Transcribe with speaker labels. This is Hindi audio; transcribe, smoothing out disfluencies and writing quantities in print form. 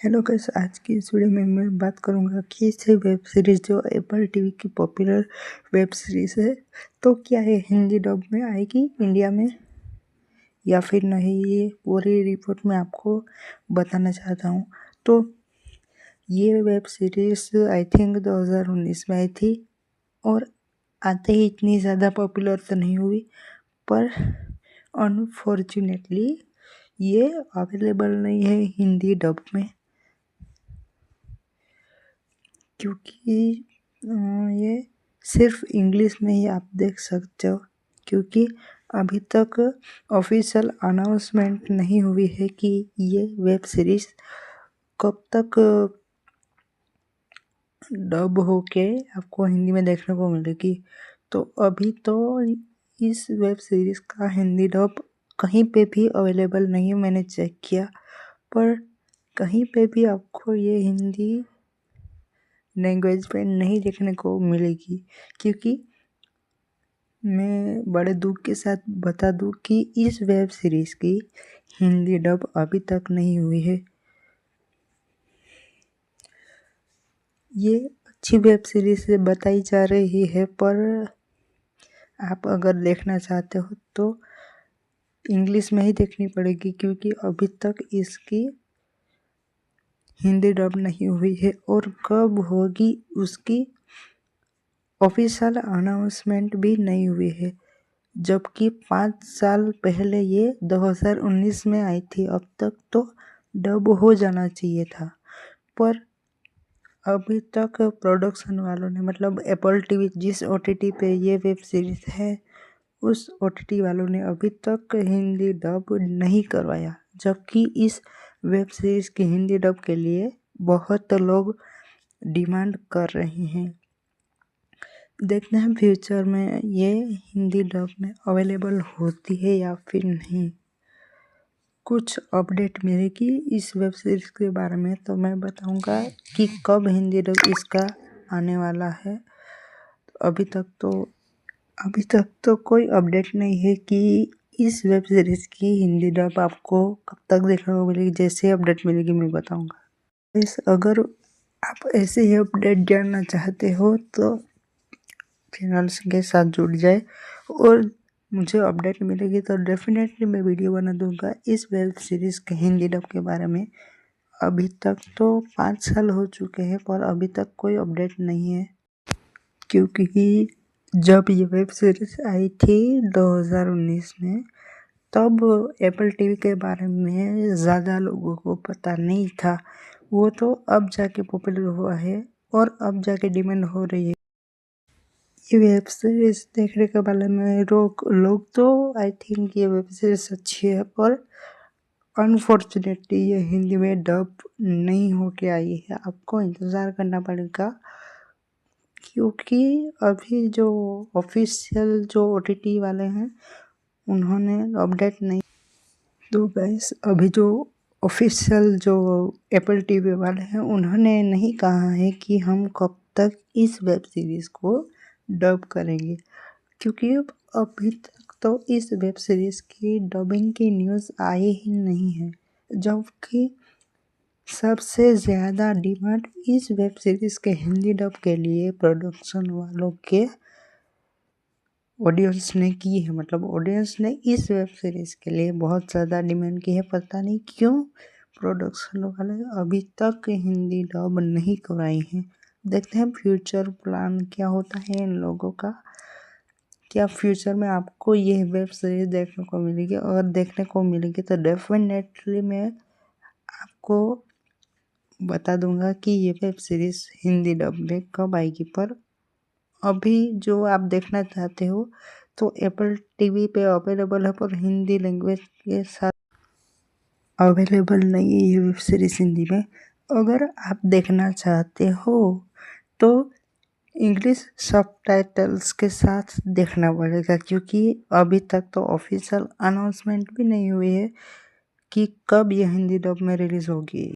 Speaker 1: हेलो गाइस, आज की इस वीडियो में मैं बात करूंगा कि ये वेब सीरीज़ जो एप्पल टीवी की पॉपुलर वेब सीरीज़ है, तो क्या ये हिंदी डब में आएगी इंडिया में या फिर नहीं, ये पूरी रिपोर्ट में आपको बताना चाहता हूँ। तो ये वेब सीरीज़ आई थिंक 2019 में आई थी और आते ही इतनी ज़्यादा पॉपुलर तो नहीं हुई, पर अनफॉर्चुनेटली ये अवेलेबल नहीं है हिंदी डब में, क्योंकि ये सिर्फ इंग्लिश में ही आप देख सकते हो। क्योंकि अभी तक ऑफिशियल अनाउंसमेंट नहीं हुई है कि ये वेब सीरीज़ कब तक डब होके आपको हिंदी में देखने को मिलेगी। तो अभी तो इस वेब सीरीज़ का हिंदी डब कहीं पे भी अवेलेबल नहीं है, मैंने चेक किया, पर कहीं पे भी आपको ये हिंदी लैंग्वेज पे नहीं देखने को मिलेगी। क्योंकि मैं बड़े दुख के साथ बता दूं कि इस वेब सीरीज़ की हिंदी डब अभी तक नहीं हुई है। ये अच्छी वेब सीरीज़ से बताई जा रही है, पर आप अगर देखना चाहते हो तो इंग्लिश में ही देखनी पड़ेगी, क्योंकि अभी तक इसकी हिंदी डब नहीं हुई है और कब होगी उसकी ऑफिशियल अनाउंसमेंट भी नहीं हुई है। जबकि 5 साल पहले ये 2019 में आई थी, अब तक तो डब हो जाना चाहिए था, पर अभी तक प्रोडक्शन वालों ने, मतलब एप्पल टीवी जिस ओटीटी पे ये वेब सीरीज़ है, उस ओटीटी वालों ने अभी तक हिंदी डब नहीं करवाया। जबकि इस वेब सीरीज़ की हिंदी डब के लिए बहुत लोग डिमांड कर रहे हैं। देखते हैं फ्यूचर में ये हिंदी डब में अवेलेबल होती है या फिर नहीं। कुछ अपडेट मिलेगी इस वेब सीरीज़ के बारे में तो मैं बताऊंगा कि कब हिंदी डब इसका आने वाला है। अभी तक तो कोई अपडेट नहीं है कि इस वेब सीरीज़ की हिंदी डब आपको कब तक देखने को मिलेगी। जैसे अपडेट मिलेगी मैं बताऊंगा। अगर आप ऐसे ही अपडेट जानना चाहते हो तो चैनल के साथ जुड़ जाए, और मुझे अपडेट मिलेगी तो डेफिनेटली मैं वीडियो बना दूंगा इस वेब सीरीज़ के हिंदी डब के बारे में। अभी तक तो 5 साल हो चुके हैं, पर अभी तक कोई अपडेट नहीं है। क्योंकि जब ये वेब सीरीज़ आई थी 2019 में, तब एप्पल टीवी के बारे में ज़्यादा लोगों को पता नहीं था। वो तो अब जाके पॉपुलर हुआ है और अब जाके डिमांड हो रही है। ये वेब सीरीज़ देखने के बारे में लोग तो आई थिंक ये वेब सीरीज़ अच्छी है, पर अनफॉर्चुनेटली ये हिंदी में डब नहीं होके आई है। आपको इंतज़ार करना पड़ेगा, क्योंकि अभी जो ऑफिशियल जो ओटीटी वाले हैं उन्होंने अपडेट नहीं। तो गाइस, अभी जो ऑफिशियल जो एप्पल टीवी वाले हैं उन्होंने नहीं कहा है कि हम कब तक इस वेब सीरीज़ को डब करेंगे, क्योंकि अभी तक तो इस वेब सीरीज़ की डबिंग की न्यूज़ आई ही नहीं है। जबकि सबसे ज़्यादा डिमांड इस वेब सीरीज़ के हिंदी डब के लिए प्रोडक्शन वालों के ऑडियंस ने की है। मतलब ऑडियंस ने इस वेब सीरीज़ के लिए बहुत ज़्यादा डिमांड की है। पता नहीं क्यों प्रोडक्शन वाले अभी तक हिंदी डब नहीं करवाई हैं। देखते हैं फ्यूचर प्लान क्या होता है इन लोगों का। क्या फ्यूचर में आपको ये वेब सीरीज़ देखने को मिलेगी? अगर देखने को मिलेगी तो डेफिनेटली मैं आपको बता दूंगा कि ये वेब सीरीज़ हिंदी डब में कब आएगी। पर अभी जो आप देखना चाहते हो तो एप्पल टीवी पे अवेलेबल है, पर हिंदी लैंग्वेज के साथ अवेलेबल नहीं है ये वेब सीरीज़ हिंदी में। अगर आप देखना चाहते हो तो इंग्लिश सबटाइटल्स के साथ देखना पड़ेगा, क्योंकि अभी तक तो ऑफिशियल अनाउंसमेंट भी नहीं हुई है कि कब ये हिंदी डब में रिलीज़ होगी।